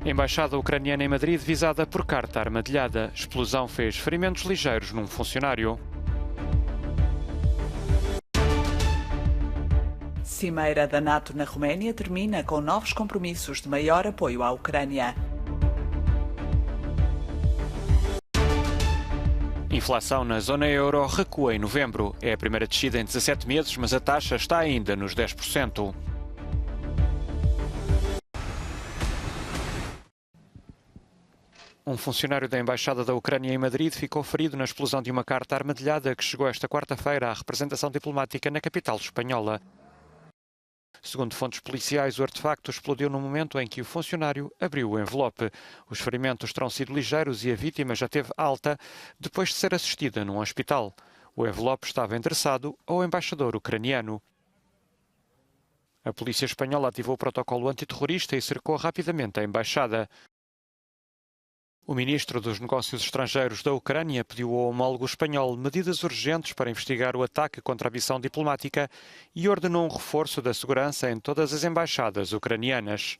Embaixada ucraniana em Madrid visada por carta armadilhada. Explosão fez ferimentos ligeiros num funcionário. Cimeira da NATO na Roménia termina com novos compromissos de maior apoio à Ucrânia. Inflação na zona euro recua em novembro. É a primeira descida em 17 meses, mas a taxa está ainda nos 10%. Um funcionário da Embaixada da Ucrânia em Madrid ficou ferido na explosão de uma carta armadilhada que chegou esta quarta-feira à representação diplomática na capital espanhola. Segundo fontes policiais, o artefacto explodiu no momento em que o funcionário abriu o envelope. Os ferimentos terão sido ligeiros e a vítima já teve alta depois de ser assistida num hospital. O envelope estava endereçado ao embaixador ucraniano. A polícia espanhola ativou o protocolo antiterrorista e cercou rapidamente a embaixada. O ministro dos Negócios Estrangeiros da Ucrânia pediu ao homólogo espanhol medidas urgentes para investigar o ataque contra a missão diplomática e ordenou um reforço da segurança em todas as embaixadas ucranianas.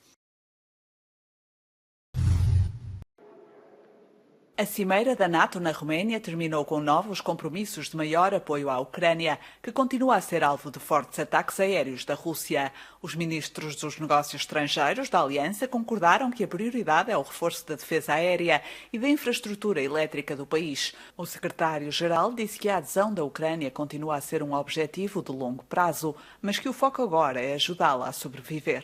A Cimeira da NATO na Roménia terminou com novos compromissos de maior apoio à Ucrânia, que continua a ser alvo de fortes ataques aéreos da Rússia. Os ministros dos Negócios Estrangeiros da Aliança concordaram que a prioridade é o reforço da defesa aérea e da infraestrutura elétrica do país. O secretário-geral disse que a adesão da Ucrânia continua a ser um objetivo de longo prazo, mas que o foco agora é ajudá-la a sobreviver.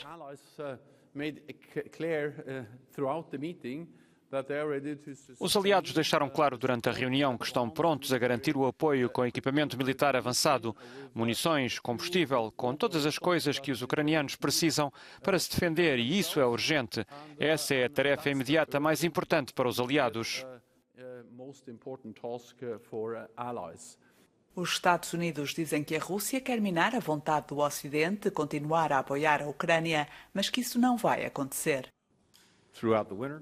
Os aliados deixaram claro durante a reunião que estão prontos a garantir o apoio com equipamento militar avançado, munições, combustível, com todas as coisas que os ucranianos precisam para se defender, e isso é urgente. Essa é a tarefa imediata mais importante para os aliados. Os Estados Unidos dizem que a Rússia quer minar a vontade do Ocidente de continuar a apoiar a Ucrânia, mas que isso não vai acontecer.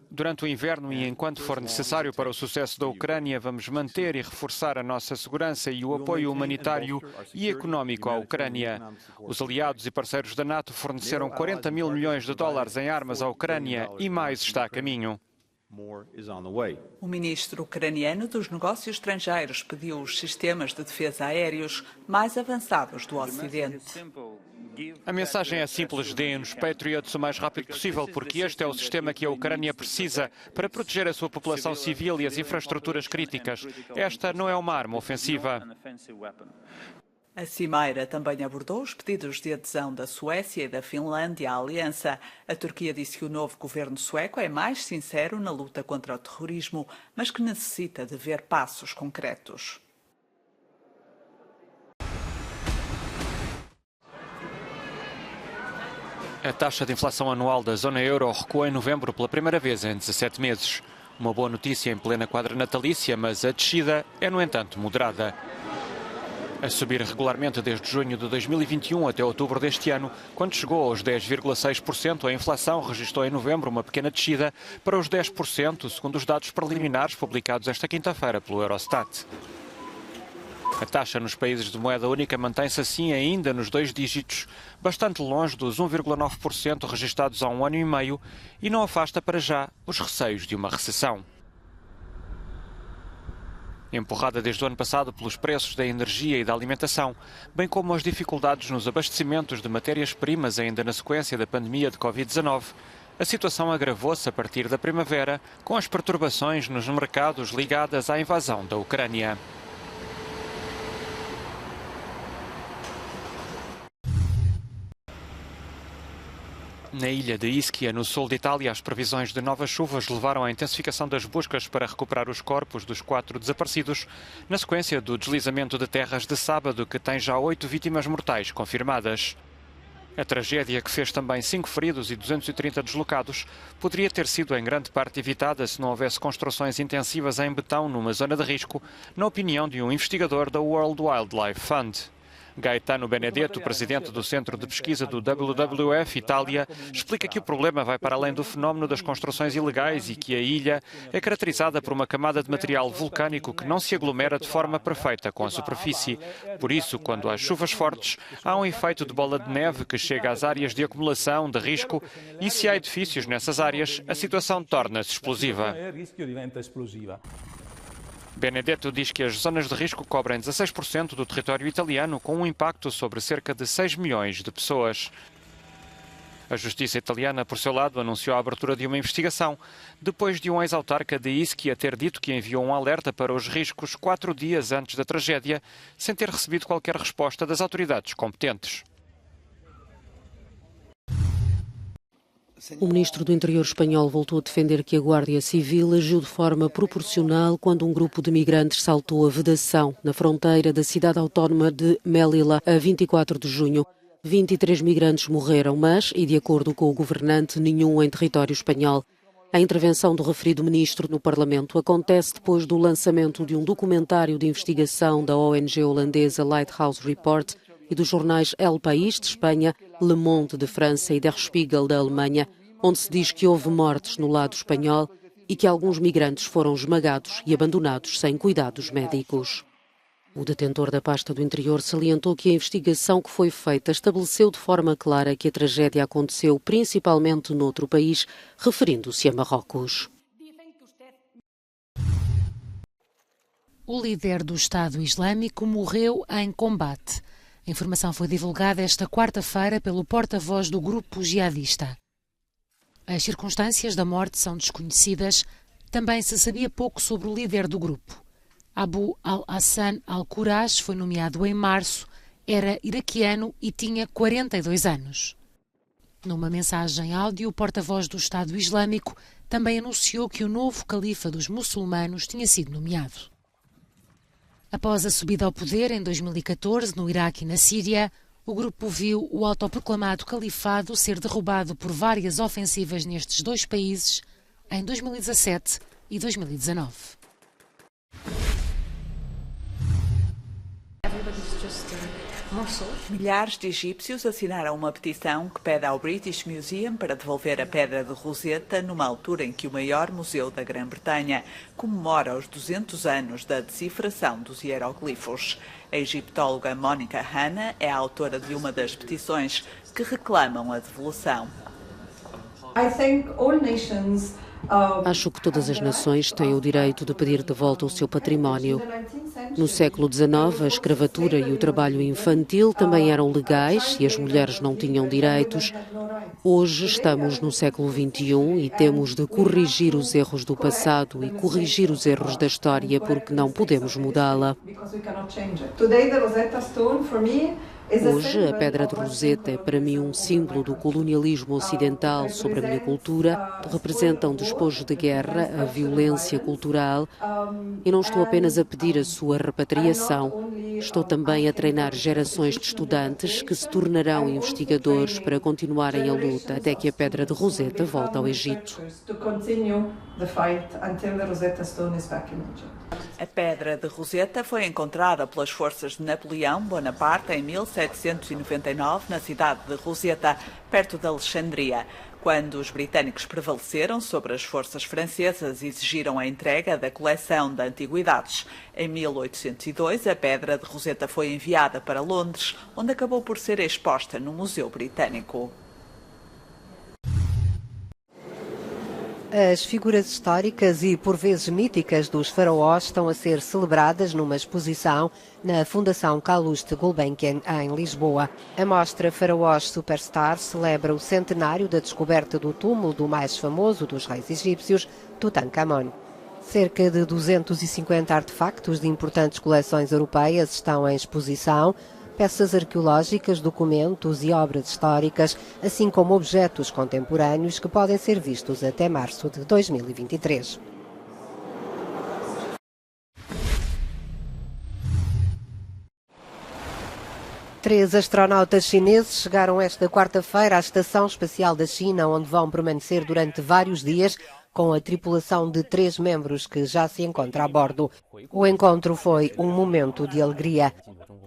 Durante o inverno e enquanto for necessário para o sucesso da Ucrânia, vamos manter e reforçar a nossa segurança e o apoio humanitário e económico à Ucrânia. Os aliados e parceiros da NATO forneceram 40 mil milhões de dólares em armas à Ucrânia e mais está a caminho. O ministro ucraniano dos Negócios Estrangeiros pediu os sistemas de defesa aéreos mais avançados do Ocidente. A mensagem é simples: deem-nos Patriots o mais rápido possível, porque este é o sistema que a Ucrânia precisa para proteger a sua população civil e as infraestruturas críticas. Esta não é uma arma ofensiva. A Cimeira também abordou os pedidos de adesão da Suécia e da Finlândia à aliança. A Turquia disse que o novo governo sueco é mais sincero na luta contra o terrorismo, mas que necessita de ver passos concretos. A taxa de inflação anual da zona euro recuou em novembro pela primeira vez em 17 meses. Uma boa notícia em plena quadra natalícia, mas a descida é, no entanto, moderada. A subir regularmente desde junho de 2021 até outubro deste ano, quando chegou aos 10,6%, a inflação registrou em novembro uma pequena descida para os 10%, segundo os dados preliminares publicados esta quinta-feira pelo Eurostat. A taxa nos países de moeda única mantém-se assim ainda nos 2 dígitos, bastante longe dos 1,9% registados há um ano e meio, e não afasta para já os receios de uma recessão. Empurrada desde o ano passado pelos preços da energia e da alimentação, bem como as dificuldades nos abastecimentos de matérias-primas ainda na sequência da pandemia de Covid-19, a situação agravou-se a partir da primavera, com as perturbações nos mercados ligadas à invasão da Ucrânia. Na ilha de Ischia, no sul de Itália, as previsões de novas chuvas levaram à intensificação das buscas para recuperar os corpos dos 4 desaparecidos, na sequência do deslizamento de terras de sábado, que tem já 8 vítimas mortais confirmadas. A tragédia, que fez também 5 feridos e 230 deslocados, poderia ter sido em grande parte evitada se não houvesse construções intensivas em betão numa zona de risco, na opinião de um investigador da World Wildlife Fund. Gaetano Benedetto, presidente do Centro de Pesquisa do WWF Itália, explica que o problema vai para além do fenómeno das construções ilegais e que a ilha é caracterizada por uma camada de material vulcânico que não se aglomera de forma perfeita com a superfície. Por isso, quando há chuvas fortes, há um efeito de bola de neve que chega às áreas de acumulação de risco e, se há edifícios nessas áreas, a situação torna-se explosiva. Benedetto diz que as zonas de risco cobrem 16% do território italiano, com um impacto sobre cerca de 6 milhões de pessoas. A justiça italiana, por seu lado, anunciou a abertura de uma investigação, depois de um ex-autarca de Ischia ter dito que enviou um alerta para os riscos 4 dias antes da tragédia, sem ter recebido qualquer resposta das autoridades competentes. O ministro do Interior espanhol voltou a defender que a Guardia Civil agiu de forma proporcional quando um grupo de migrantes saltou a vedação na fronteira da cidade autónoma de Melilla a 24 de junho. 23 migrantes morreram, mas, e de acordo com o governante, nenhum em território espanhol. A intervenção do referido ministro no Parlamento acontece depois do lançamento de um documentário de investigação da ONG holandesa Lighthouse Report e dos jornais El País, de Espanha, Le Monde, de França e Der Spiegel, da Alemanha, onde se diz que houve mortes no lado espanhol e que alguns migrantes foram esmagados e abandonados sem cuidados médicos. O detentor da pasta do Interior salientou que a investigação que foi feita estabeleceu de forma clara que a tragédia aconteceu principalmente noutro país, referindo-se a Marrocos. O líder do Estado Islâmico morreu em combate. A informação foi divulgada esta quarta-feira pelo porta-voz do grupo jihadista. As circunstâncias da morte são desconhecidas. Também se sabia pouco sobre o líder do grupo. Abu al-Hassan al-Qurash foi nomeado em março, era iraquiano e tinha 42 anos. Numa mensagem áudio, o porta-voz do Estado Islâmico também anunciou que o novo califa dos muçulmanos tinha sido nomeado. Após a subida ao poder em 2014 no Iraque e na Síria, o grupo viu o autoproclamado califado ser derrubado por várias ofensivas nestes dois países em 2017 e 2019. Milhares de egípcios assinaram uma petição que pede ao British Museum para devolver a Pedra de Roseta numa altura em que o maior museu da Grã-Bretanha comemora os 200 anos da decifração dos hieroglifos. A egiptóloga Mónica Hanna é a autora de uma das petições que reclamam a devolução. Acho que todas as nações têm o direito de pedir de volta o seu património. No século XIX, a escravatura e o trabalho infantil também eram legais e as mulheres não tinham direitos. Hoje estamos no século XXI e temos de corrigir os erros do passado e corrigir os erros da história porque não podemos mudá-la. Hoje, a Pedra de Roseta é para mim um símbolo do colonialismo ocidental sobre a minha cultura, representa um despojo de guerra, a violência cultural, e não estou apenas a pedir a sua repatriação, estou também a treinar gerações de estudantes que se tornarão investigadores para continuarem a luta até que a Pedra de Roseta volte ao Egito. A Pedra de Roseta foi encontrada pelas forças de Napoleão Bonaparte em 1799 na cidade de Roseta, perto de Alexandria. Quando os britânicos prevaleceram sobre as forças francesas e exigiram a entrega da coleção de antiguidades. Em 1802, a Pedra de Roseta foi enviada para Londres, onde acabou por ser exposta no Museu Britânico. As figuras históricas e, por vezes, míticas dos faraós estão a ser celebradas numa exposição na Fundação Calouste Gulbenkian, em Lisboa. A mostra Faraós Superstar celebra o centenário da descoberta do túmulo do mais famoso dos reis egípcios, Tutankhamon. Cerca de 250 artefactos de importantes coleções europeias estão em exposição, peças arqueológicas, documentos e obras históricas, assim como objetos contemporâneos que podem ser vistos até março de 2023. Três astronautas chineses chegaram esta quarta-feira à Estação Espacial da China, onde vão permanecer durante vários dias com a tripulação de 3 membros que já se encontra a bordo. O encontro foi um momento de alegria.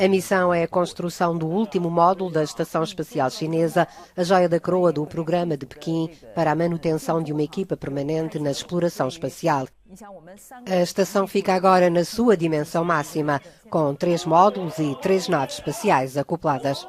A missão é a construção do último módulo da Estação Espacial Chinesa, a joia da coroa do programa de Pequim para a manutenção de uma equipa permanente na exploração espacial. A estação fica agora na sua dimensão máxima, com 3 módulos e 3 naves espaciais acopladas.